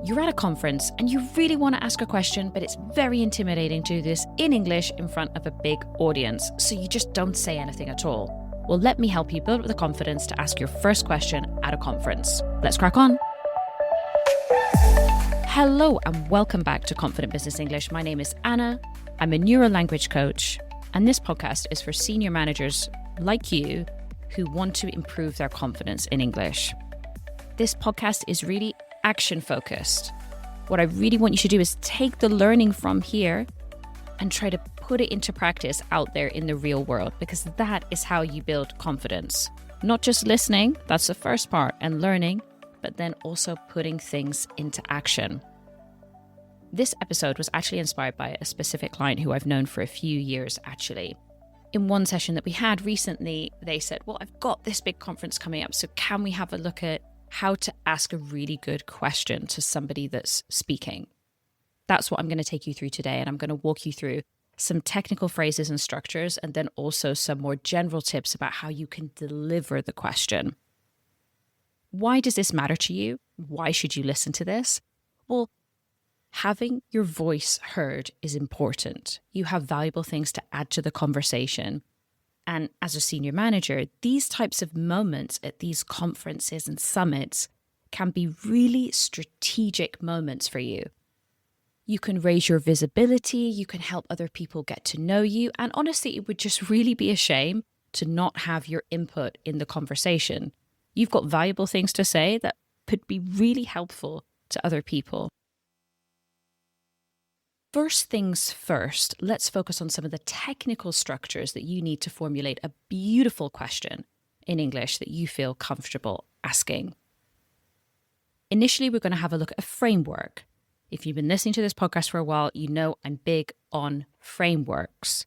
You're at a conference and you really want to ask a question, but it's very intimidating to do this in English in front of a big audience, so you just don't say anything at all. Well, let me help you build up the confidence to ask your first question at a conference. Let's crack on. Hello and welcome back to Confident Business English. My name is Anna. I'm a neuro-language coach, and this podcast is for senior managers like you who want to improve their confidence in English. This podcast is really action-focused. What I really want you to do is take the learning from here and try to put it into practice out there in the real world, because that is how you build confidence. Not just listening, that's the first part, and learning, but then also putting things into action. This episode was actually inspired by a specific client who I've known for a few years, actually. In one session that we had recently, they said, well, I've got this big conference coming up, so can we have a look at how to ask a really good question to somebody that's speaking? That's what I'm going to take you through today, and I'm going to walk you through some technical phrases and structures, and then also some more general tips about how you can deliver the question. Why does this matter to you? Why should you listen to this? Well, having your voice heard is important. You have valuable things to add to the conversation. And as a senior manager, these types of moments at these conferences and summits can be really strategic moments for you. You can raise your visibility, you can help other people get to know you, and honestly, it would just really be a shame to not have your input in the conversation. You've got valuable things to say that could be really helpful to other people. First things first, let's focus on some of the technical structures that you need to formulate a beautiful question in English that you feel comfortable asking. Initially, we're going to have a look at a framework. If you've been listening to this podcast for a while, you know I'm big on frameworks.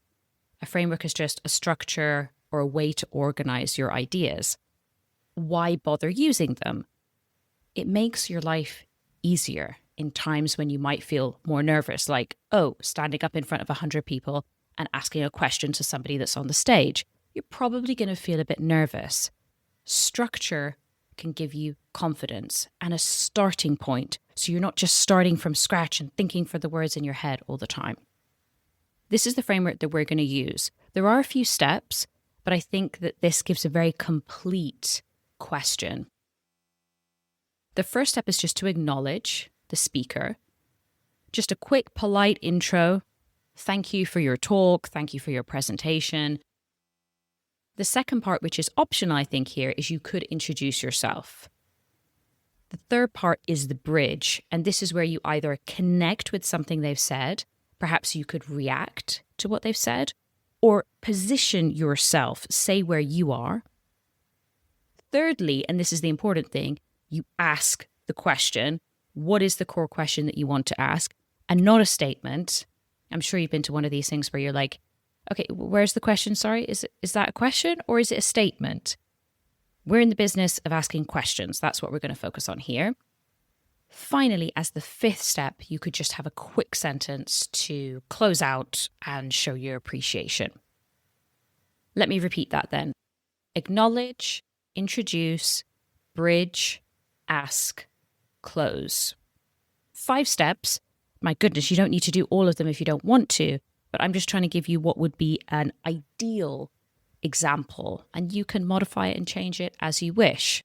A framework is just a structure or a way to organize your ideas. Why bother using them? It makes your life easier in times when you might feel more nervous, like, standing up in front of 100 people and asking a question to somebody that's on the stage. You're probably going to feel a bit nervous. Structure can give you confidence and a starting point, so you're not just starting from scratch and thinking for the words in your head all the time. This is the framework that we're going to use. There are a few steps, but I think that this gives a very complete question. The first step is just to acknowledge the speaker. Just a quick, polite intro. Thank you for your talk. Thank you for your presentation. The second part, which is optional, I think here, is you could introduce yourself. The third part is the bridge, and this is where you either connect with something they've said, perhaps you could react to what they've said, or position yourself, say where you are. Thirdly, and this is the important thing, you ask the question. What is the core question that you want to ask? And not a statement. I'm sure you've been to one of these things where you're like, okay, where's the question? Sorry, is that a question or is it a statement? We're in the business of asking questions. That's what we're going to focus on here. Finally, as the fifth step, you could just have a quick sentence to close out and show your appreciation. Let me repeat that then. Acknowledge, introduce, bridge, ask, close. 5 steps. My goodness, you don't need to do all of them if you don't want to, but I'm just trying to give you what would be an ideal example, and you can modify it and change it as you wish.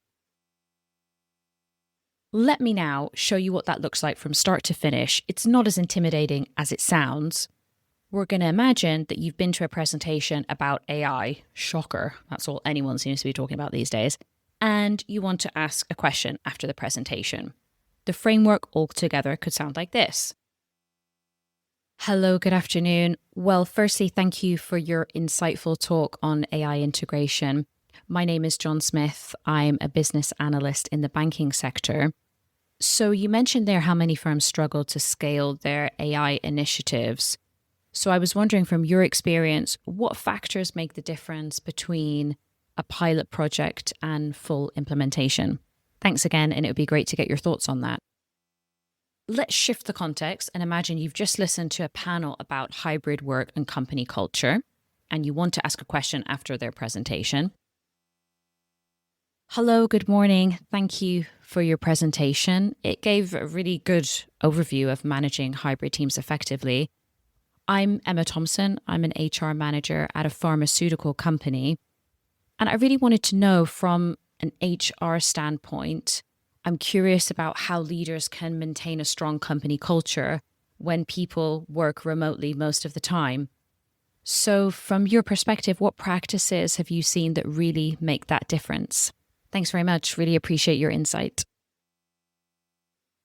Let me now show you what that looks like from start to finish. It's not as intimidating as it sounds. We're going to imagine that you've been to a presentation about AI. Shocker. That's all anyone seems to be talking about these days. And you want to ask a question after the presentation. The framework altogether could sound like this. Hello, good afternoon. Well, firstly, thank you for your insightful talk on AI integration. My name is John Smith. I'm a business analyst in the banking sector. So you mentioned there how many firms struggle to scale their AI initiatives. So I was wondering, from your experience, what factors make the difference between a pilot project and full implementation? Thanks again, and it would be great to get your thoughts on that. Let's shift the context and imagine you've just listened to a panel about hybrid work and company culture, and you want to ask a question after their presentation. Hello, good morning. Thank you for your presentation. It gave a really good overview of managing hybrid teams effectively. I'm Emma Thompson. I'm an HR manager at a pharmaceutical company. And I really wanted to know from an HR standpoint, I'm curious about how leaders can maintain a strong company culture when people work remotely most of the time. So, from your perspective, what practices have you seen that really make that difference? Thanks very much. Really appreciate your insight.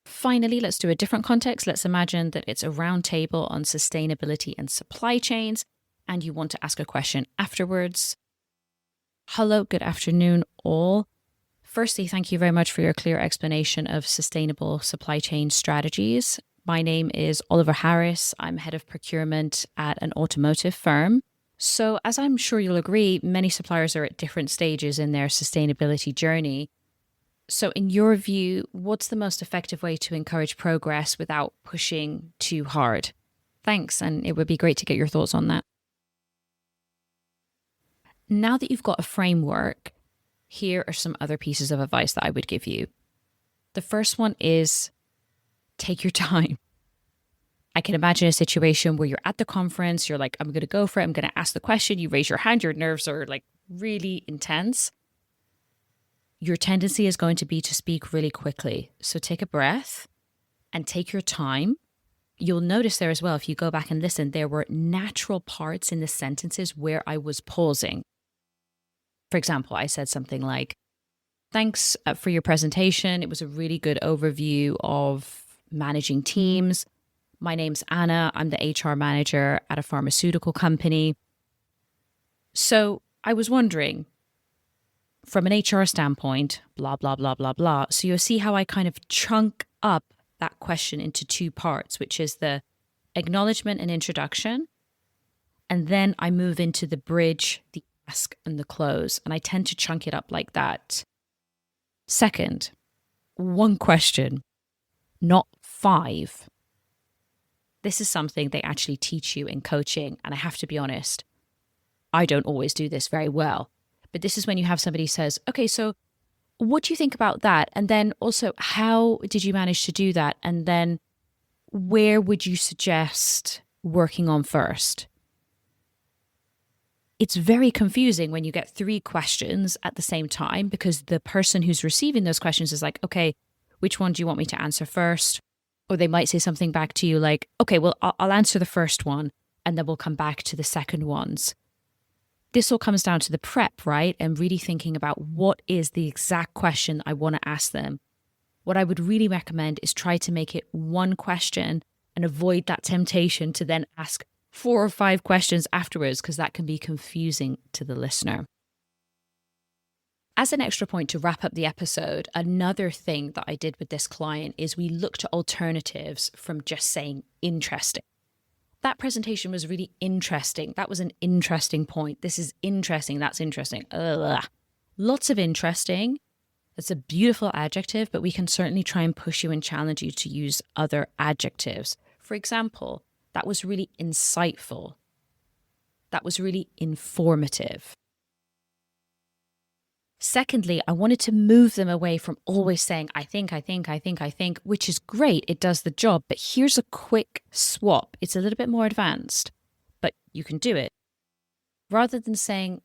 Finally, let's do a different context. Let's imagine that it's a round table on sustainability and supply chains, and you want to ask a question afterwards. Hello, good afternoon, all. Firstly, thank you very much for your clear explanation of sustainable supply chain strategies. My name is Oliver Harris. I'm head of procurement at an automotive firm. So, as I'm sure you'll agree, many suppliers are at different stages in their sustainability journey. So, in your view, what's the most effective way to encourage progress without pushing too hard? Thanks, and it would be great to get your thoughts on that. Now that you've got a framework, here are some other pieces of advice that I would give you. The first one is take your time. I can imagine a situation where you're at the conference, you're like, I'm going to go for it, I'm going to ask the question, you raise your hand, your nerves are like really intense. Your tendency is going to be to speak really quickly. So take a breath and take your time. You'll notice there as well, if you go back and listen, there were natural parts in the sentences where I was pausing. For example, I said something like, thanks for your presentation. It was a really good overview of managing teams. My name's Anna. I'm the HR manager at a pharmaceutical company. So I was wondering, from an HR standpoint, blah, blah, blah, blah, blah. So you'll see how I kind of chunk up that question into two parts, which is the acknowledgement and introduction. And then I move into the bridge, the ask, and the close. And I tend to chunk it up like that. Second, one question, not 5. This is something they actually teach you in coaching. And I have to be honest, I don't always do this very well. But this is when you have somebody says, okay, so what do you think about that? And then also, how did you manage to do that? And then where would you suggest working on first? It's very confusing when you get 3 questions at the same time, because the person who's receiving those questions is like, okay, which one do you want me to answer first? Or they might say something back to you like, okay, well, I'll answer the first one and then we'll come back to the second ones. This all comes down to the prep, right? And really thinking about what is the exact question I want to ask them. What I would really recommend is try to make it one question and avoid that temptation to then ask 4 or 5 questions afterwards, because that can be confusing to the listener. As an extra point to wrap up the episode, another thing that I did with this client is we looked at alternatives from just saying interesting. That presentation was really interesting. That was an interesting point. This is interesting. That's interesting. Ugh. Lots of interesting. It's a beautiful adjective, but we can certainly try and push you and challenge you to use other adjectives. For example, that was really insightful. That was really informative. Secondly, I wanted to move them away from always saying, I think, which is great. It does the job. But here's a quick swap. It's a little bit more advanced, but you can do it. Rather than saying,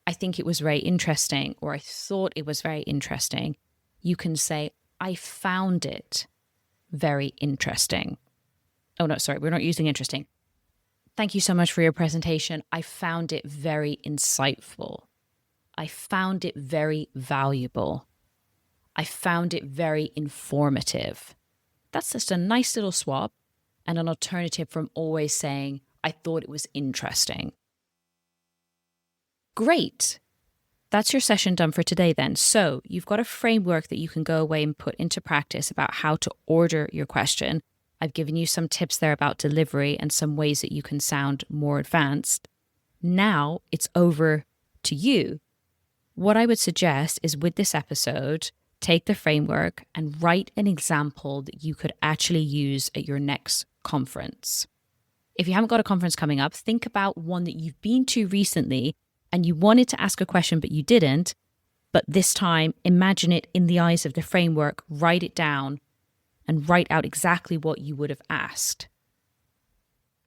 I think it was very interesting, or I thought it was very interesting, you can say, I found it very interesting. Oh, no, sorry, we're not using interesting. Thank you so much for your presentation. I found it very insightful. I found it very valuable. I found it very informative. That's just a nice little swap and an alternative from always saying, I thought it was interesting. Great. That's your session done for today then. So you've got a framework that you can go away and put into practice about how to order your question. I've given you some tips there about delivery and some ways that you can sound more advanced. Now it's over to you. What I would suggest is, with this episode, take the framework and write an example that you could actually use at your next conference. If you haven't got a conference coming up, think about one that you've been to recently and you wanted to ask a question but you didn't, But this time, imagine it in the eyes of the framework, write it down, and write out exactly what you would have asked.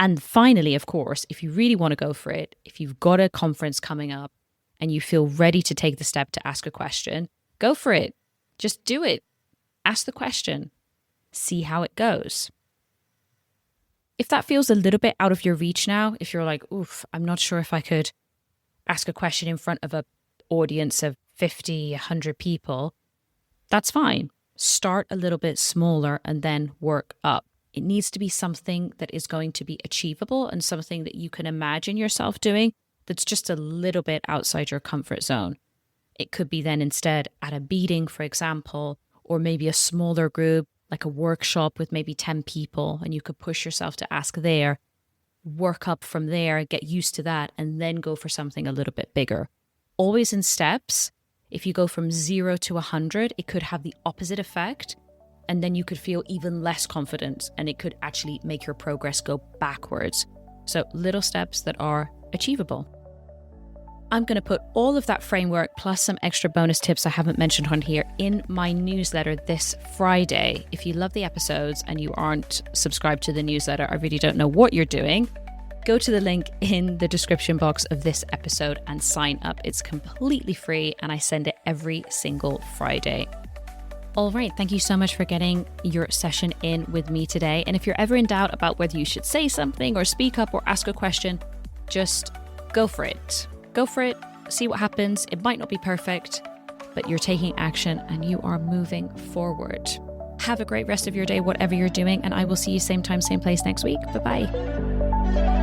And finally, of course, if you really want to go for it, if you've got a conference coming up and you feel ready to take the step to ask a question, go for it. Just do it. Ask the question. See how it goes. If that feels a little bit out of your reach now, if you're like, oof, I'm not sure if I could ask a question in front of an audience of 50, 100 people, that's fine. Start a little bit smaller and then work up. It needs to be something that is going to be achievable and something that you can imagine yourself doing that's just a little bit outside your comfort zone. It could be then instead at a meeting, for example, or maybe a smaller group, like a workshop with maybe 10 people, and you could push yourself to ask there, work up from there, get used to that, and then go for something a little bit bigger. Always in steps. If you go from 0 to 100, it could have the opposite effect. And then you could feel even less confident and it could actually make your progress go backwards. So little steps that are achievable. I'm going to put all of that framework plus some extra bonus tips I haven't mentioned on here in my newsletter this Friday. If you love the episodes and you aren't subscribed to the newsletter, I really don't know what you're doing. Go to the link in the description box of this episode and sign up. It's completely free and I send it every single Friday. All right, thank you so much for getting your session in with me today. And if you're ever in doubt about whether you should say something or speak up or ask a question, just go for it. Go for it, see what happens. It might not be perfect, but you're taking action and you are moving forward. Have a great rest of your day, whatever you're doing, and I will see you same time, same place next week. Bye-bye.